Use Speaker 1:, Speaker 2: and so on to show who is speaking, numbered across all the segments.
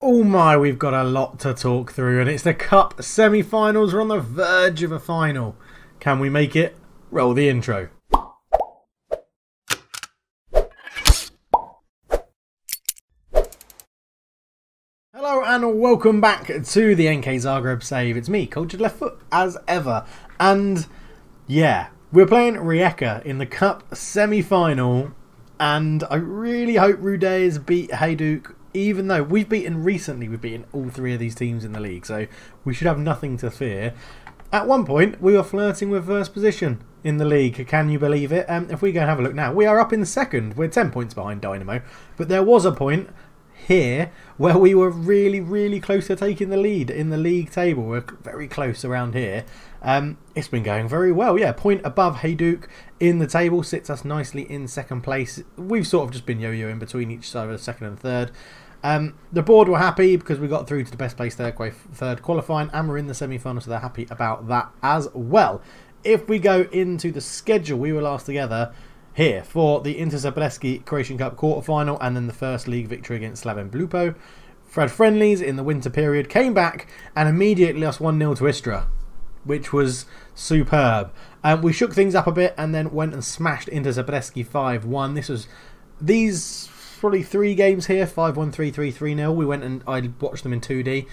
Speaker 1: Oh my, we've got a lot to talk through, and it's the Cup Semi-Finals. We're on the verge of a final. Can we make it? Roll the intro. Hello and welcome back to the NK Zagreb save. It's me, Cultured Left Foot, as ever. And yeah, we're playing Rijeka in the Cup Semi-Final, and I really hope Rudez beat Hajduk. Even though we've beaten all three of these teams in the league, so we should have nothing to fear. At one point, we were flirting with first position in the league. Can you believe it? If we go and have a look now, we are up in second. We're 10 points behind Dynamo. But there was a point here where we were really close to taking the lead in the league table. We're very close around here. It's been going very well. Yeah, point above Hajduk in the table, sits us nicely in second place. We've sort of just been yo-yoing between each side of the second and third. The board were happy because we got through to the best place third qualifying, and we're in the semi-final, so they're happy about that as well. If we go into the schedule, we were last together here for the NK Zagreb Croatian Cup quarter-final and then the first league victory against Slaven Blupo. Fred friendlies in the winter period, came back and immediately lost 1-0 to Istra, which was superb. We shook things up a bit and then went and smashed NK Zagreb 5-1. These probably 3 games here, 5-1, 3-3, 3-0. We went and I watched them in 2D,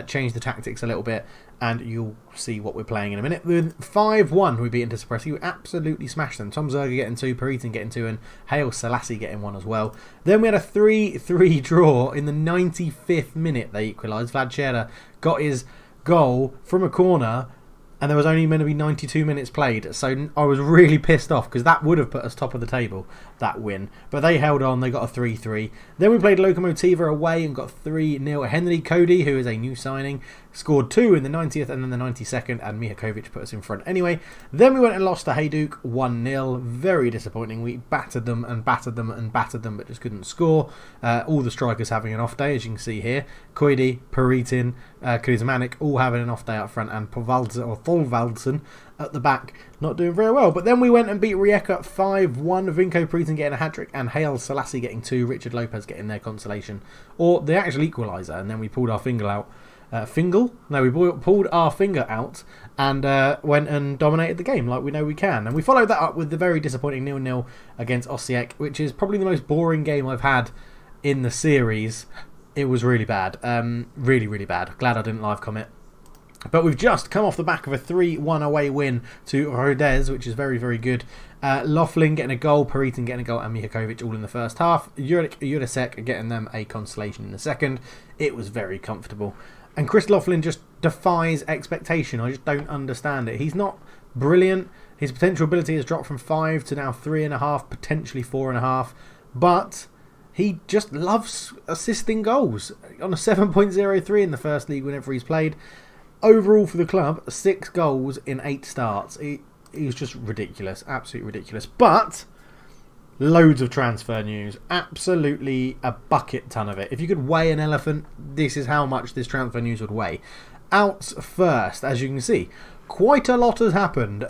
Speaker 1: changed the tactics a little bit, and you'll see what we're playing in a minute. With 5-1, we beat NK Zagreb. We absolutely smashed them. Tom Zerger getting 2, Peritin getting 2, and Haile Selassie getting 1 as well. Then we had a 3-3 draw in the 95th minute. They equalised. Vlad Scherer got his goal from a corner, and there was only meant to be 92 minutes played, so I was really pissed off because that would have put us top of the table, that win. But they held on, they got a 3-3. Then we played Lokomotiva away and got 3-0. Henry Cody, who is a new signing, scored 2 in the 90th and then the 92nd, and Mihakovic put us in front anyway. Then we went and lost to Hajduk 1-0. Very disappointing. We battered them and battered them and battered them, but just couldn't score. All the strikers having an off day, as you can see here. Koidi, Peritin, Krizmanik all having an off day up front, and Thorvaldsen at the back not doing very well. But then we went and beat Rijeka 5-1. Vinko Peritin getting a hat-trick and Haile Selassie getting 2. Richard Lopez getting their consolation, or the actual equaliser, and then we pulled our finger out. We pulled our finger out and went and dominated the game like we know we can. And we followed that up with the very disappointing 0-0 against Osijek, which is probably the most boring game I've had in the series. It was really bad. Really bad. Glad I didn't live comment. But we've just come off the back of a 3-1 away win to Rodez, which is very good. Loughlin getting a goal, Peritin getting a goal, and Mihakovic all in the first half. Jurasek getting them a consolation in the second. It was very comfortable. And Chris Loughlin just defies expectation. I just don't understand it. He's not brilliant. His potential ability has dropped from 5 to now 3.5, potentially 4.5. But he just loves assisting goals. On a 7.03 in the first league whenever he's played. Overall for the club, 6 goals in 8 starts. He's just ridiculous. Absolutely ridiculous. But loads of transfer news. Absolutely a bucket ton of it. If you could weigh an elephant, this is how much this transfer news would weigh. Outs first, as you can see. Quite a lot has happened.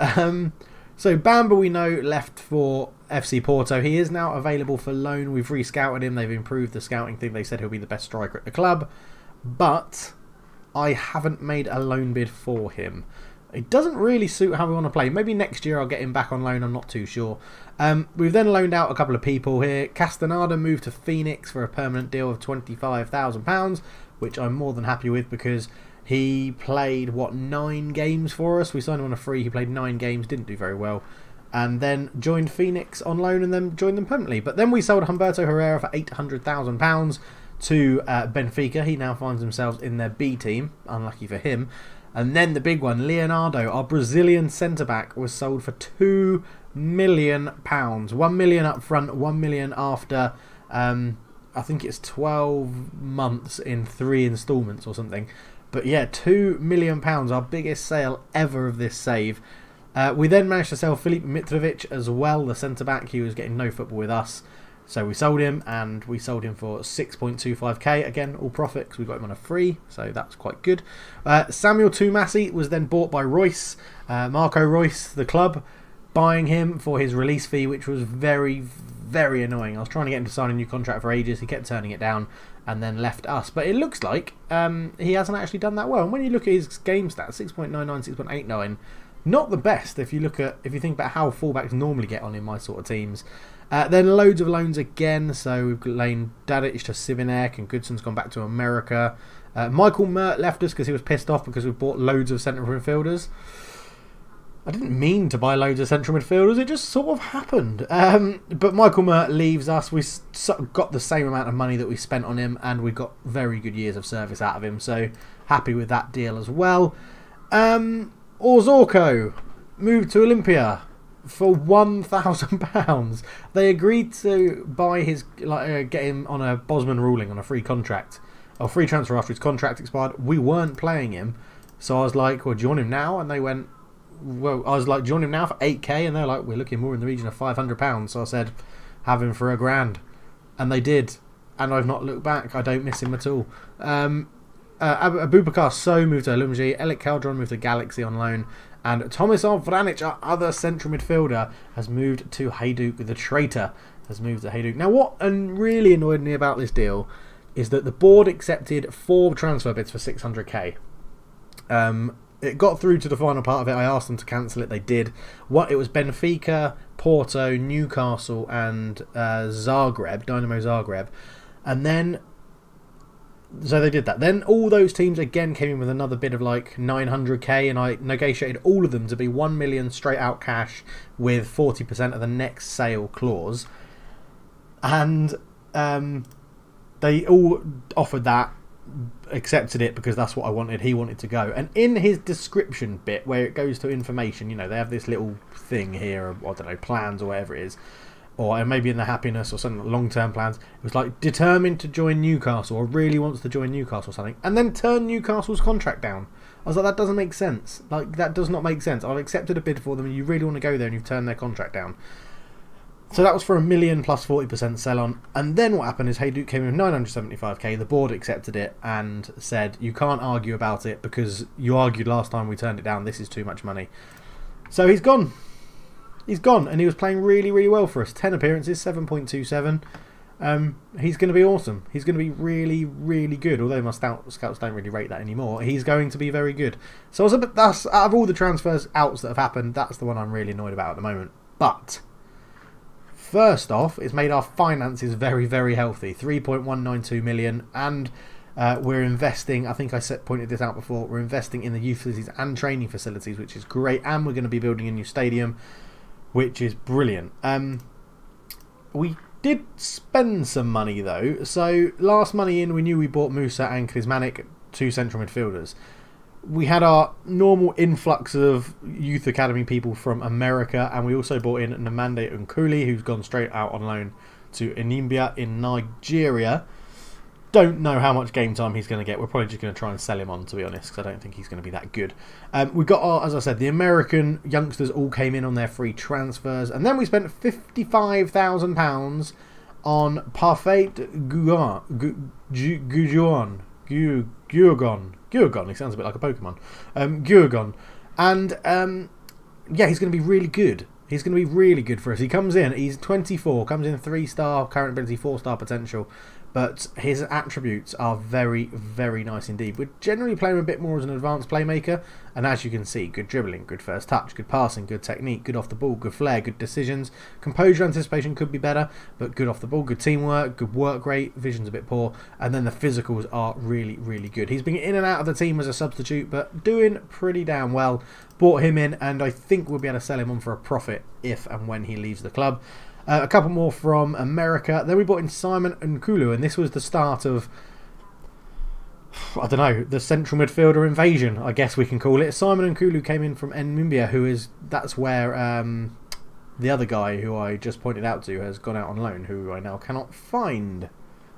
Speaker 1: So Bamba, we know, left for FC Porto. He is now available for loan. We've re-scouted him. They've improved the scouting thing. They said he'll be the best striker at the club. But I haven't made a loan bid for him. It doesn't really suit how we want to play. Maybe next year I'll get him back on loan. I'm not too sure. We've then loaned out a couple of people here. Castaneda moved to Phoenix for a permanent deal of £25,000, which I'm more than happy with because he played, 9 games for us. We signed him on a free. He played 9 games, didn't do very well. And then joined Phoenix on loan and then joined them permanently. But then we sold Humberto Herrera for £800,000 to Benfica. He now finds himself in their B team. Unlucky for him. And then the big one, Leonardo, our Brazilian centre-back, was sold for £2 million. 1 million up front, 1 million after, I think it's 12 months in 3 instalments or something. But yeah, £2 million, our biggest sale ever of this save. We then managed to sell Filip Mitrovic as well, the centre-back. He was getting no football with us. So we sold him, and we sold him for 6.25k. Again, all profit because we got him on a free, so that's quite good. Samuel Tumasi was then bought by Royce, Marco Royce, the club, buying him for his release fee, which was very, very annoying. I was trying to get him to sign a new contract for ages. He kept turning it down, and then left us. But it looks like he hasn't actually done that well. And when you look at his game stats, 6.99, 6.89, not the best if you think about how fullbacks normally get on in my sort of teams. Then loads of loans again. So we've loaned Dadic to Sivinek, and Goodson's gone back to America. Michael Mert left us because he was pissed off because we bought loads of central midfielders. I didn't mean to buy loads of central midfielders, it just sort of happened. But Michael Mert leaves us. We got the same amount of money that we spent on him, and we got very good years of service out of him, so happy with that deal as well. Orzorko moved to Olympia for £1,000. They agreed to buy his, get him on a Bosman ruling on a free contract, or free transfer after his contract expired. We weren't playing him, so I was like, well, do you want him now? And they went, well, I was like, do you want him now for 8k? And they're like, we're looking more in the region of £500. So I said, have him for £1,000, and they did, and I've not looked back. I don't miss him at all. Abubakar So moved to Alumji, Elik Caldron moved to Galaxy on loan, and Tomislav Vranic, our other central midfielder, has moved to Hajduk. The traitor has moved to Hajduk. Now, what really annoyed me about this deal is that the board accepted 4 transfer bids for 600k. It got through to the final part of it. I asked them to cancel it. They did. It was Benfica, Porto, Newcastle, and Zagreb, Dynamo Zagreb, and then so they did that. Then all those teams again came in with another bid of like 900k, and I negotiated all of them to be 1 million straight out cash with 40% of the next sale clause, and they all offered that. Accepted it because that's what I wanted. He wanted to go, and in his description bit where it goes to information, you know, they have this little thing here of, I don't know, plans or whatever it is, or maybe in the happiness or something, long-term plans. It was like, determined to join Newcastle, or really wants to join Newcastle or something, and then turn Newcastle's contract down. I was like, that doesn't make sense. Like, that does not make sense. I've accepted a bid for them, and you really want to go there, and you've turned their contract down. So that was for 1 million plus 40% sell on. And then what happened is Hajduk came in with 975k. The board accepted it and said, you can't argue about it because you argued last time we turned it down. This is too much money. So he's gone. He's gone. And he was playing really, really well for us. 10 appearances, 7.27. He's going to be awesome. He's going to be really, really good. Although my scouts don't really rate that anymore. He's going to be very good. So that's, out of all the transfers outs that have happened, that's the one I'm really annoyed about at the moment. But first off, it's made our finances very, very healthy. 3.192 million, and we're investing, I think I pointed this out before, we're investing in the youth facilities and training facilities, which is great, and we're going to be building a new stadium, which is brilliant. We did spend some money though. So last money in, we knew we bought Musa and Krizmanic, 2 central midfielders. We had our normal influx of youth academy people from America, and we also brought in Namande Nkuli, who's gone straight out on loan to Inimbia in Nigeria. Don't know how much game time he's going to get. We're probably just going to try and sell him on, to be honest, because I don't think he's going to be that good. We got, as I said, the American youngsters all came in on their free transfers, and then we spent £55,000 on Parfait Guagon, he sounds a bit like a Pokemon. Guagon. And yeah, he's going to be really good. He's going to be really good for us. He comes in, he's 24, comes in 3-star current ability, 4-star potential, but his attributes are very, very nice indeed. We're generally playing him a bit more as an advanced playmaker, and as you can see, good dribbling, good first touch, good passing, good technique, good off the ball, good flair, good decisions. Composure, anticipation could be better, but good off the ball, good teamwork, good work rate, vision's a bit poor, and then the physicals are really, really good. He's been in and out of the team as a substitute, but doing pretty damn well. Bought him in, and I think we'll be able to sell him on for a profit if and when he leaves the club. A couple more from America. Then we bought in Simon Nkulu, and this was the start of, I don't know, the central midfielder invasion, I guess we can call it. Simon Nkulu came in from Nmimbia, that's where the other guy who I just pointed out to has gone out on loan, who I now cannot find.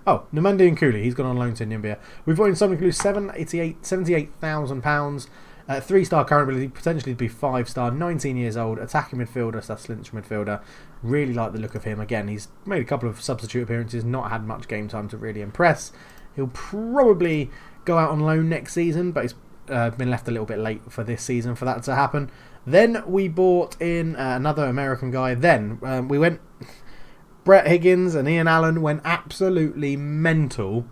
Speaker 1: Oh, Namande Nkulu, he's gone on loan to Nmimbia. We've bought in Simon Nkulu, £78,000. 3-star current ability, potentially to be 5-star, 19 years old, attacking midfielder, central midfielder. Really like the look of him. Again, he's made a couple of substitute appearances, not had much game time to really impress. He'll probably go out on loan next season, but he's been left a little bit late for this season for that to happen. Then we bought in another American guy. Then we went, Brett Higgins and Ian Allen went absolutely mental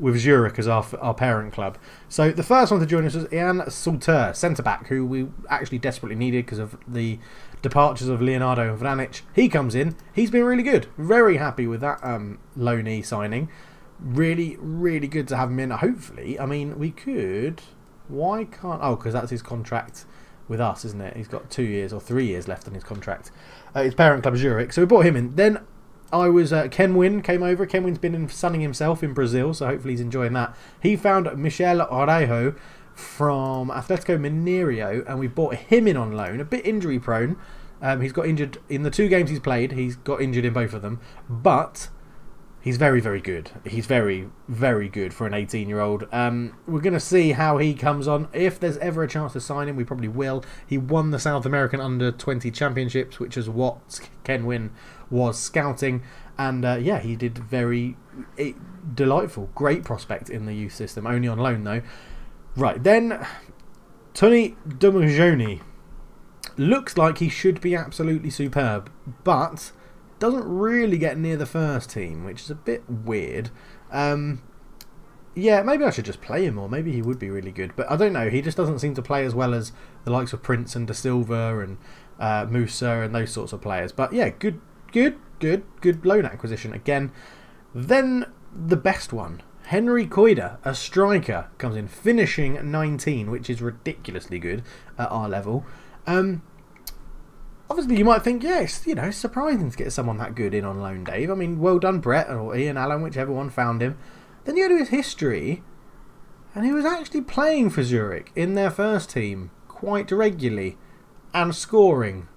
Speaker 1: with Zurich as our parent club. So the first one to join us was Ian Salter, centre-back, who we actually desperately needed because of the departures of Leonardo and Vranic. He comes in. He's been really good. Very happy with that loanee signing. Really, really good to have him in. Hopefully, I mean, we could... Why can't... Oh, because that's his contract with us, isn't it? He's got 2 years or 3 years left on his contract. His parent club, Zurich. So we brought him in. Then I was... Ken Wynn came over. Ken Wynn's been sunning himself in Brazil, so hopefully he's enjoying that. He found Michel Orejo from Atletico Mineiro, and we brought him in on loan. A bit injury prone. He's got injured in the 2 games he's played. He's got injured in both of them. But... he's very, very good. He's very, very good for an 18-year-old. We're going to see how he comes on. If there's ever a chance to sign him, we probably will. He won the South American Under-20 Championships, which is what Ken Wynn was scouting. And, yeah, he did very delightful. Great prospect in the youth system. Only on loan, though. Right, then, Tony Dumajoni. Looks like he should be absolutely superb, but... doesn't really get near the first team, which is a bit weird. Yeah, maybe I should just play him more. Maybe he would be really good. But I don't know. He just doesn't seem to play as well as the likes of Prince and Da Silva and Musa and those sorts of players. But yeah, good loan acquisition again. Then the best one. Henry Koida, a striker, comes in, finishing 19, which is ridiculously good at our level. Obviously, you might think, yes, you know, it's surprising to get someone that good in on loan, Dave. I mean, well done, Brett, or Ian Allen, whichever one found him. Then you go to his history, and he was actually playing for Zurich in their first team quite regularly, and scoring,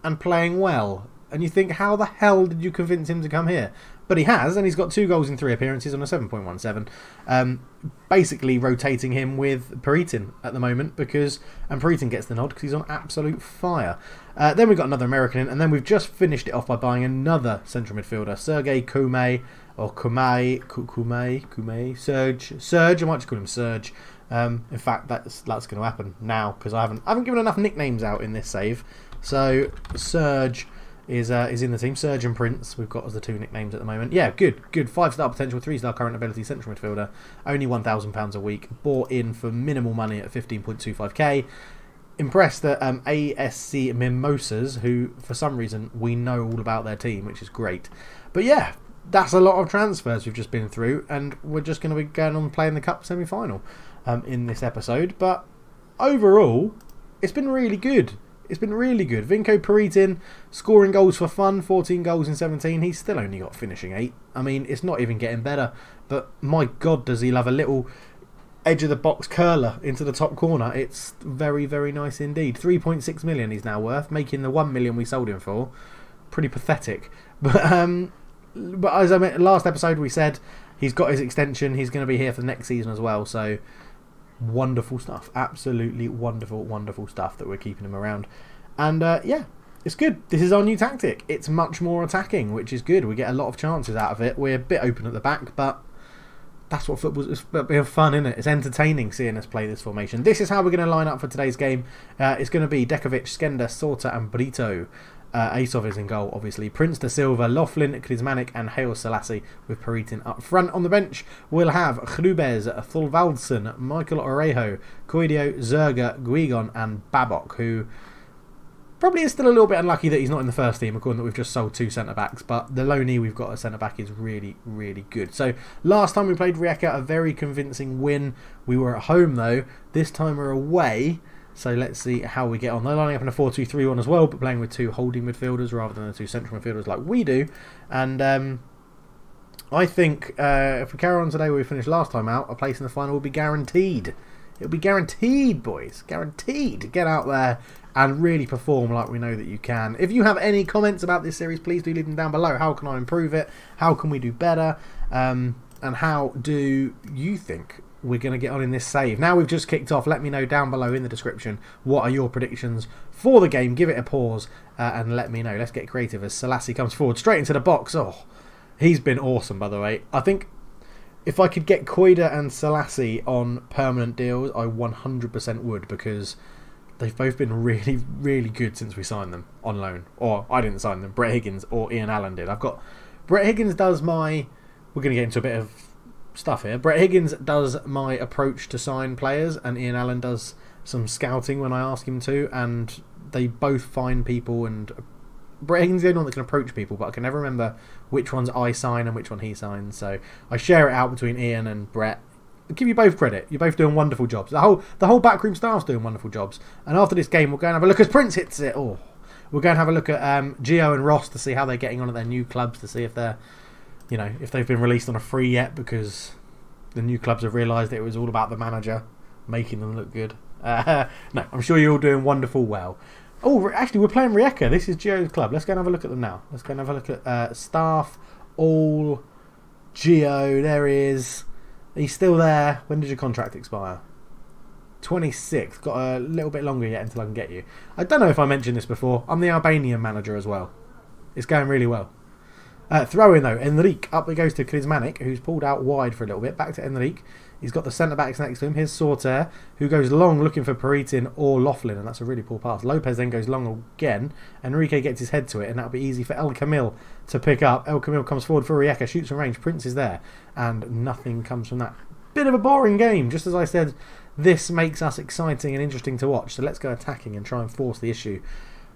Speaker 1: and playing well. And you think, how the hell did you convince him to come here? But he has, and he's got 2 goals in 3 appearances on a 7.17. Basically rotating him with Peritin at the moment, and Peritin gets the nod because he's on absolute fire. Then we've got another American in, and then we've just finished it off by buying another central midfielder, Sergei Kume, or Kume, Serge, I might just call him Serge. In fact, that's going to happen now, because I haven't given enough nicknames out in this save. So, Serge is in the team. Serge and Prince we've got as the 2 nicknames at the moment. Yeah, good. 5-star potential, 3-star current ability central midfielder. Only £1,000 a week. Bought in for minimal money at 15.25k. Impressed at ASC Mimosas, who for some reason we know all about their team, which is great. But yeah, that's a lot of transfers we've just been through, and we're just going to be going on playing the Cup Semi Final in this episode. But overall, it's been really good. It's been really good. Vinko Peritin scoring goals for fun, 14 goals in 17. He's still only got finishing 8. I mean, it's not even getting better. But my God, does he love a little edge of the box curler into the top corner. It's very, very nice indeed. 3.6 million he's now worth, making the 1 million we sold him for. Pretty pathetic. But as I meant last episode, we said he's got his extension. He's going to be here for the next season as well. So wonderful stuff. Absolutely wonderful, wonderful stuff that we're keeping him around. And yeah, it's good. This is our new tactic. It's much more attacking, which is good. We get a lot of chances out of it. We're a bit open at the back, but that's what football's. It's a bit of fun, isn't it? It's entertaining seeing us play this formation. This is how we're going to line up for today's game. It's going to be Dekovic, Skender, Sorta and Brito. Asov is in goal, obviously. Prince da Silva, Laughlin, Krizmanik and Haile Selassie with Peritin up front. On the bench, we'll have Chrubez, Thorvaldsen, Michael Orejo, Koidio, Zerga, Guigon and Babok, who probably is still a little bit unlucky that he's not in the first team, according that we've just sold 2 centre-backs, but the loanee we've got at centre-back is really, really good. So, last time we played Rijeka, a very convincing win. We were at home, though. This time we're away, so let's see how we get on. They're lining up in a 4-2-3-1 as well, but playing with 2 holding midfielders rather than the 2 central midfielders like we do. And I think if we carry on today where we finished last time out, a place in the final will be guaranteed. It'll be guaranteed, boys. Guaranteed. Get out there and really perform like we know that you can. If you have any comments about this series, please do leave them down below. How can I improve it? How can we do better? And how do you think we're going to get on in this save? Now we've just kicked off, let me know down below in the description what are your predictions for the game. Give it a pause and let me know. Let's get creative as Selassie comes forward straight into the box. Oh, he's been awesome, by the way. I think if I could get Koida and Selassie on permanent deals, I 100% would, because they've both been really, really good since we signed them on loan. Or I didn't sign them. Brett Higgins or Ian Allen did. I've got Brett Higgins does my... We're going to get into a bit of stuff here. Brett Higgins does my approach to sign players, and Ian Allen does some scouting when I ask him to, and they both find people. And Brett Higgins is the only one that can approach people, but I can never remember which ones I sign and which one he signs. So I share it out between Ian and Brett. I'll give you both credit. You're both doing wonderful jobs. The whole backroom staff's doing wonderful jobs. And after this game, we'll go and have a look as Prince hits it. Oh, we'll go and have a look at Gio and Ross to see how they're getting on at their new clubs, to see if they're, you know, if they've been released on a free yet, because the new clubs have realised it was all about the manager making them look good. No, I'm sure you're all doing wonderful well. Oh, actually, we're playing Rijeka. This is Gio's club. Let's go and have a look at them now. Let's go and have a look at staff, all, Gio. There he is. He's still there. When did your contract expire? 26th. Got a little bit longer yet until I can get you. I don't know if I mentioned this before. I'm the Albanian manager as well. It's going really well. Throw in though. Enrique. Up it goes to Krizmanic, who's pulled out wide for a little bit. Back to Enrique. He's got the centre-backs next to him. Here's Sorter, who goes long looking for Peritin or Laughlin, and that's a really poor pass. Lopez then goes long again. Enrique gets his head to it, and that'll be easy for El Camil to pick up. El Camil comes forward for Rijeka, shoots from range. Prince is there, and nothing comes from that. Bit of a boring game. Just as I said, this makes us exciting and interesting to watch. So let's go attacking and try and force the issue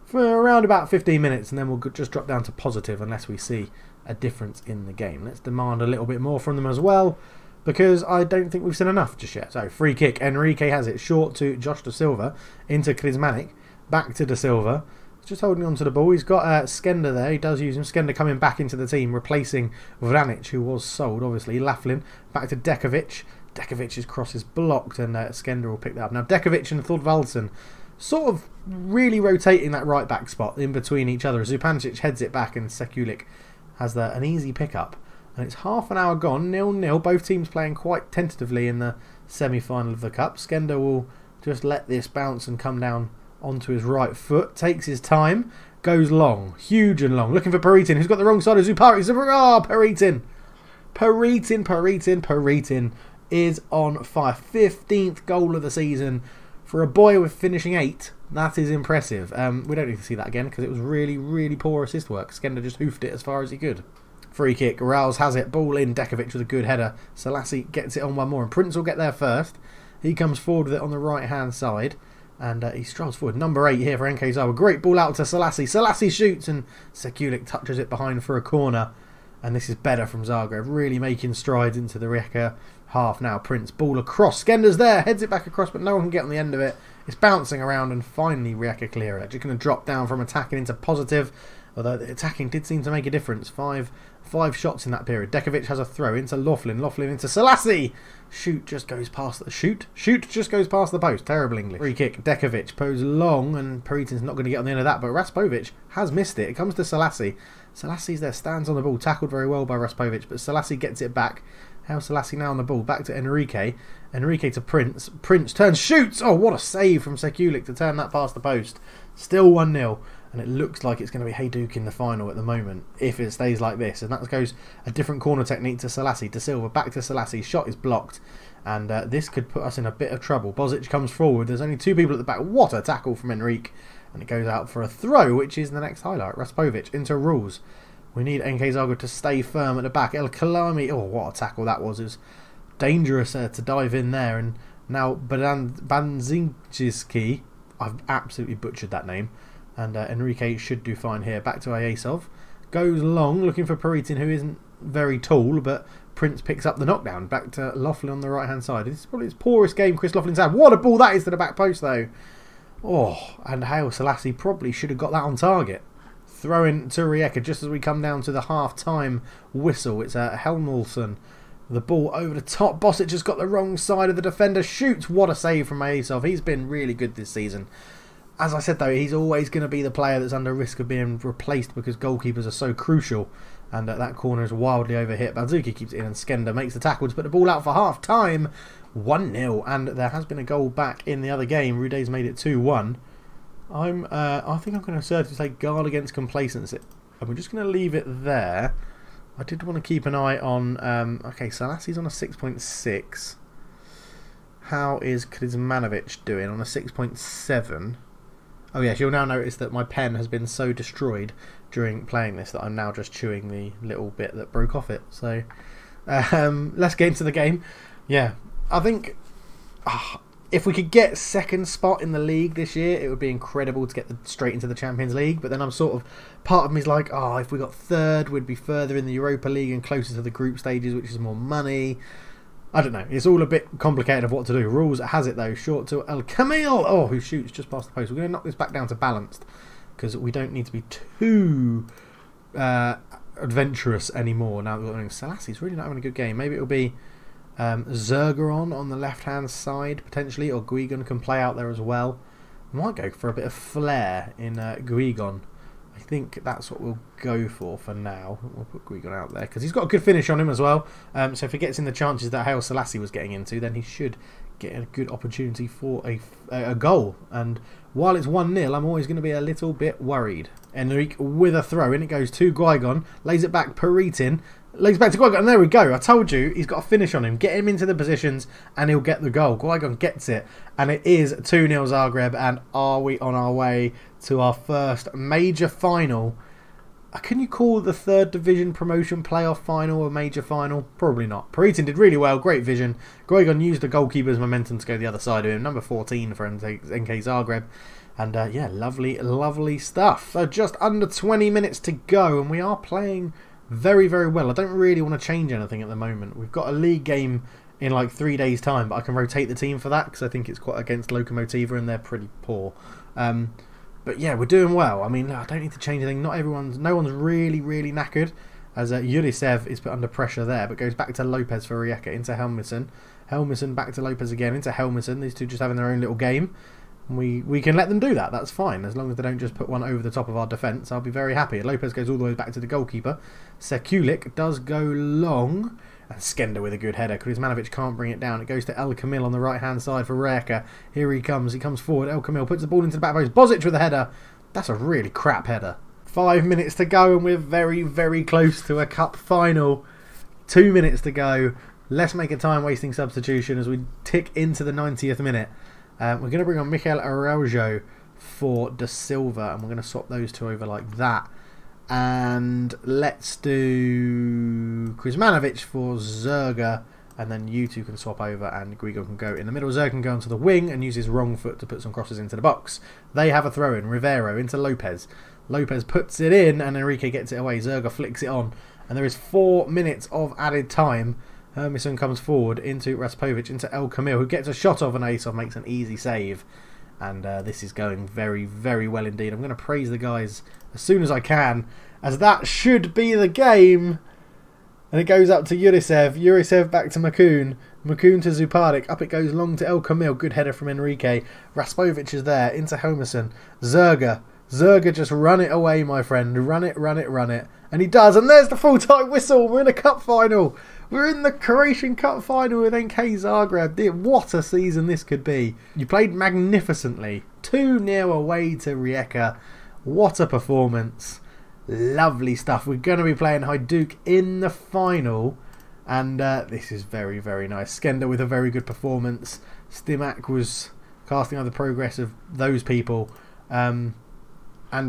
Speaker 1: for around about 15 minutes, and then we'll just drop down to positive unless we see a difference in the game. Let's demand a little bit more from them as well, because I don't think we've seen enough just yet. So, free kick. Enrique has it short to Josh Da Silva. Into Krizmanic. Back to Da Silva. Just holding on to the ball. He's got Skender there. He does use him. Skender coming back into the team, replacing Vranic, who was sold, obviously. Laughlin. Back to Dekovic. Dekovic's cross is blocked, and Skender will pick that up. Now, Dekovic and Thorvaldsen sort of really rotating that right-back spot in between each other. Zupancic heads it back, and Sekulic has an easy pick-up. And it's half an hour gone, 0-0. Both teams playing quite tentatively in the semi-final of the Cup. Skender will just let this bounce and come down onto his right foot. Takes his time. Goes long. Huge and long. Looking for Peritin, who's got the wrong side of Zupari. Peritin. Peritin is on fire. 15th goal of the season. For a boy with finishing 8, that is impressive. We don't need to see that again because it was really, really poor assist work. Skender just hoofed it as far as he could. Free kick. Rouse has it. Ball in. Dekovic with a good header. Selassie gets it on one more. And Prince will get there first. He comes forward with it on the right-hand side. And he strolls forward. Number 8 here for NK Zagreb. Great ball out to Selassie. Selassie shoots. And Sekulic touches it behind for a corner. And this is better from Zagreb. Really making strides into the Rijeka half now. Prince. Ball across. Skender's there. Heads it back across. But no one can get on the end of it. It's bouncing around. And finally Rijeka clear it. Just going to drop down from attacking into positive. Although the attacking did seem to make a difference. Five shots in that period. Dekovic has a throw into Laughlin. Laughlin into Selassie. Shoot just goes past the shoot just goes past the post. Terrible English. Free kick. Dekovic pose long, and Peritin's not going to get on the end of that. But Raspovic has missed it. It comes to Selassie. Selassie's there, stands on the ball, tackled very well by Raspovic, but Selassie gets it back. How's Selassie now on the ball? Back to Enrique. Enrique to Prince. Prince turns, shoots. Oh, what a save from Sekulic to turn that past the post. Still 1-0. And it looks like it's going to be Hajduk in the final at the moment, if it stays like this. And that goes a different corner technique to Selassie. De Silva back to Selassie. Shot is blocked. And this could put us in a bit of trouble. Bozic comes forward. There's only 2 people at the back. What a tackle from Enrique. And it goes out for a throw, which is the next highlight. Raspovic into rules. We need NK Zagreb to stay firm at the back. El Kalami. Oh, what a tackle that was. It was dangerous to dive in there. And now Banzinski. I've absolutely butchered that name. And Enrique should do fine here. Back to Ayesov. Goes long, looking for Peritin, who isn't very tall, but Prince picks up the knockdown. Back to Laughlin on the right-hand side. This is probably his poorest game Chris Laughlin's had. What a ball that is to the back post, though. Oh, and Haile Selassie probably should have got that on target. Throw in to Rijeka just as we come down to the half-time whistle. It's Helmulson. The ball over the top. Bosic has got the wrong side of the defender. Shoots. What a save from Ayesov. He's been really good this season. As I said, though, he's always going to be the player that's under risk of being replaced because goalkeepers are so crucial. And that corner is wildly overhit. Balzuki keeps it in and Skender makes the tackle to put the ball out for half-time. 1-0. And there has been a goal back in the other game. Ruday's made it 2-1. I think I'm going to assert to say guard against complacency. And we're just going to leave it there. I did want to keep an eye on... okay, Salassi's on a 6.6. How is Krizmanovic doing on a 6.7? Oh yes, you'll now notice that my pen has been so destroyed during playing this that I'm now just chewing the little bit that broke off it. So Let's get into the game. Yeah, I think if we could get second spot in the league this year, it would be incredible to get straight into the Champions League. But then I'm sort of, part of me is like, if we got third, we'd be further in the Europa League and closer to the group stages, which is more money. I don't know. It's all a bit complicated of what to do. Rules has it though. Short to El Camil, who shoots just past the post. We're going to knock this back down to balanced because we don't need to be too adventurous anymore. Now Selassie's really not having a good game. Maybe it'll be Zergeron on the left-hand side, potentially, or Guigon can play out there as well. Might go for a bit of flair in Guigon. I think that's what we'll go for now. We'll put Guigon out there because he's got a good finish on him as well. So if he gets in the chances that Haile Selassie was getting into, then he should get a good opportunity for a goal. And while it's 1-0, I'm always going to be a little bit worried. Enrique with a throw in. It goes to Guigon. Lays it back, Peritin. Lays back to Guigon, and there we go. I told you, he's got a finish on him. Get him into the positions, and he'll get the goal. Guigon gets it, and it is 2-0 Zagreb, and are we on our way to our first major final? Can you call the third division promotion playoff final a major final? Probably not. Peritin did really well, great vision. Guigon used the goalkeeper's momentum to go the other side of him. Number 14 for NK Zagreb. And yeah, lovely, lovely stuff. So just under 20 minutes to go, and we are playing very, very well. I don't really want to change anything at the moment. We've got a league game in like 3 days' time, but I can rotate the team for that because I think it's quite against Lokomotiva and they're pretty poor. But yeah, we're doing well. I mean, I don't need to change anything. No one's really, really knackered, as Yurisev is put under pressure there, but goes back to Lopez for Rijeka, into Helmison. Helmison back to Lopez again, into Helmison. These two just having their own little game. We can let them do that. That's fine. As long as they don't just put one over the top of our defence, I'll be very happy. Lopez goes all the way back to the goalkeeper. Sekulic does go long. And Skender with a good header. Kuzmanovic can't bring it down. It goes to El Camil on the right-hand side for Rijeka. Here he comes. He comes forward. El Camil puts the ball into the back post. Bozic with a header. That's a really crap header. 5 minutes to go and we're very, very close to a cup final. 2 minutes to go. Let's make a time-wasting substitution as we tick into the 90th minute. We're going to bring on Michael Araujo for Da Silva, and we're going to swap those two over like that. And let's do Kuzmanovic for Zerga, and then you two can swap over and Guigo can go in the middle. Zerga can go onto the wing and use his wrong foot to put some crosses into the box. They have a throw in. Rivero into Lopez. Lopez puts it in and Enrique gets it away. Zerga flicks it on. And there is 4 minutes of added time. Hermison comes forward into Raspovic, into El Camil, who gets a shot off, and Aesov makes an easy save. And this is going very, very well indeed. I'm going to praise the guys as soon as I can, as that should be the game. And it goes up to Yurisev. Yurisev back to Makun. Makun to Zuparik. Up it goes long to El Camil. Good header from Enrique. Raspovic is there. Into Helmison. Zerga. Zerga, just run it away, my friend. Run it, run it, run it. And he does. And there's the full-time whistle. We're in a cup final. We're in the Croatian Cup Final with NK Zagreb. What a season this could be. You played magnificently. 2-0 away to Rijeka. What a performance. Lovely stuff. We're going to be playing Hajduk in the final. And this is very, very nice. Skender with a very good performance. Stimac was casting out the progress of those people. And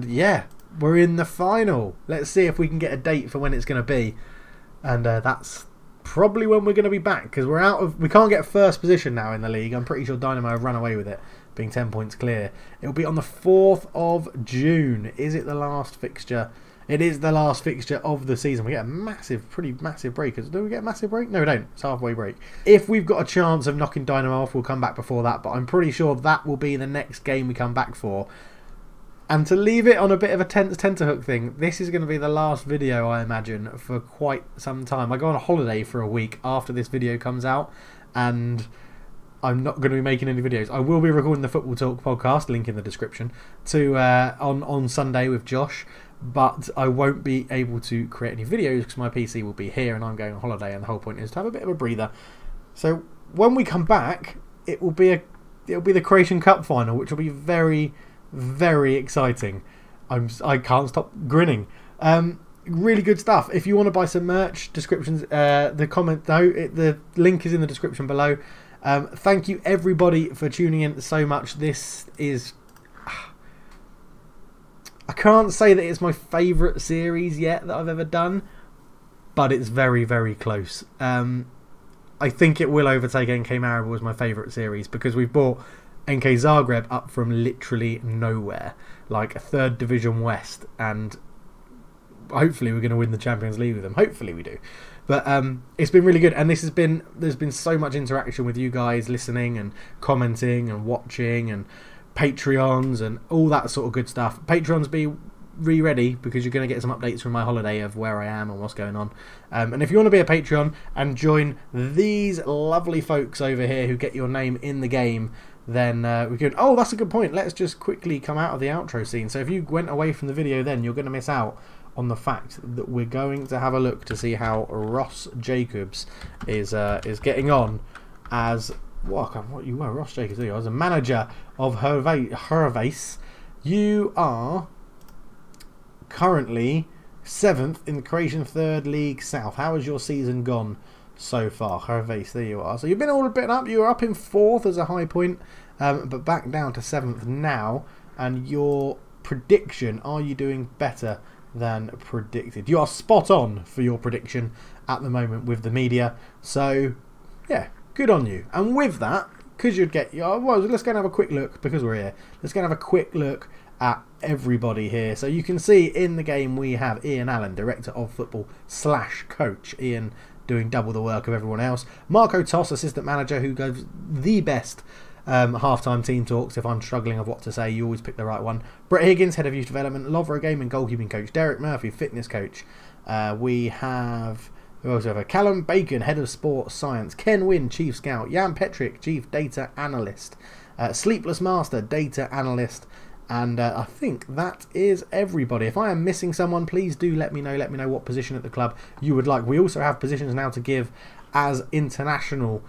Speaker 1: yeah, we're in the final. Let's see if we can get a date for when it's going to be. And that's probably when we're going to be back, because we can't get first position now in the league. I'm pretty sure Dynamo have run away with it, being 10 points clear. It'll be on the 4th of June. Is it the last fixture? It is the last fixture of the season. We get a pretty massive break. Do we get a massive break? No, we don't. It's halfway break. If we've got a chance of knocking Dynamo off, we'll come back before that, but I'm pretty sure that will be the next game we come back for. And to leave it on a bit of a tenterhook thing, this is going to be the last video, I imagine, for quite some time. I go on a holiday for a week after this video comes out, and I'm not going to be making any videos. I will be recording the Football Talk podcast, link in the description, on Sunday with Josh, but I won't be able to create any videos because my PC will be here and I'm going on holiday, and the whole point is to have a bit of a breather. So when we come back, it'll be the Croatian Cup final, which will be very, very exciting. I can't stop grinning. Really good stuff. If you want to buy some merch, the link is in the description below. Thank you everybody for tuning in so much. This is, I can't say that it's my favourite series yet that I've ever done, but it's very, very close. I think it will overtake NK Maribor as my favourite series because we've brought NK Zagreb up from literally nowhere, like a 3rd Division West, and hopefully we're going to win the Champions League with them. Hopefully we do. But it's been really good, and there's been so much interaction with you guys listening and commenting and watching and Patreons and all that sort of good stuff. Patreons, be ready because you're going to get some updates from my holiday of where I am and what's going on. And if you want to be a Patreon and join these lovely folks over here who get your name in the game, then we can... Oh, that's a good point. Let's just quickly come out of the outro scene. So if you went away from the video then, you're going to miss out on the fact that we're going to have a look to see how Ross Jacobs is getting on as... What you were, Ross Jacobs, as a manager of Hervés. You are currently 7th in the Croatian 3rd League South. How has your season gone so far? Hervés, there you are. So you've been all a bit up. You were up in 4th as a high point, but back down to 7th now. And your prediction, are you doing better than predicted? You are spot on for your prediction at the moment with the media. So, yeah, good on you. And with that, because you'd get... Well, let's go and have a quick look, because we're here. Let's go and have a quick look at everybody here. So you can see in the game we have Ian Allen, Director of Football / Coach. Ian doing double the work of everyone else. Marco Toss, Assistant Manager, who gives the best halftime team talks. If I'm struggling of what to say, you always pick the right one. Brett Higgins, Head of Youth Development. Lovro Gaming, Goalkeeping Coach. Derek Murphy, Fitness Coach. We have... We also have Callum Bacon, Head of Sports Science. Ken Wynn, Chief Scout. Jan Petrick, Chief Data Analyst. Sleepless Master, Data Analyst. And I think that is everybody. If I am missing someone, please do let me know. Let me know what position at the club you would like. We also have positions now to give as international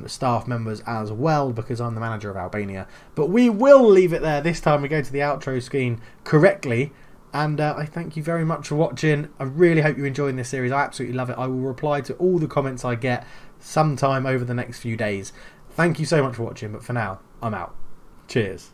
Speaker 1: staff members as well, because I'm the manager of Albania. But we will leave it there this time. We go to the outro screen correctly. And I thank you very much for watching. I really hope you're enjoying this series. I absolutely love it. I will reply to all the comments I get sometime over the next few days. Thank you so much for watching. But for now, I'm out. Cheers.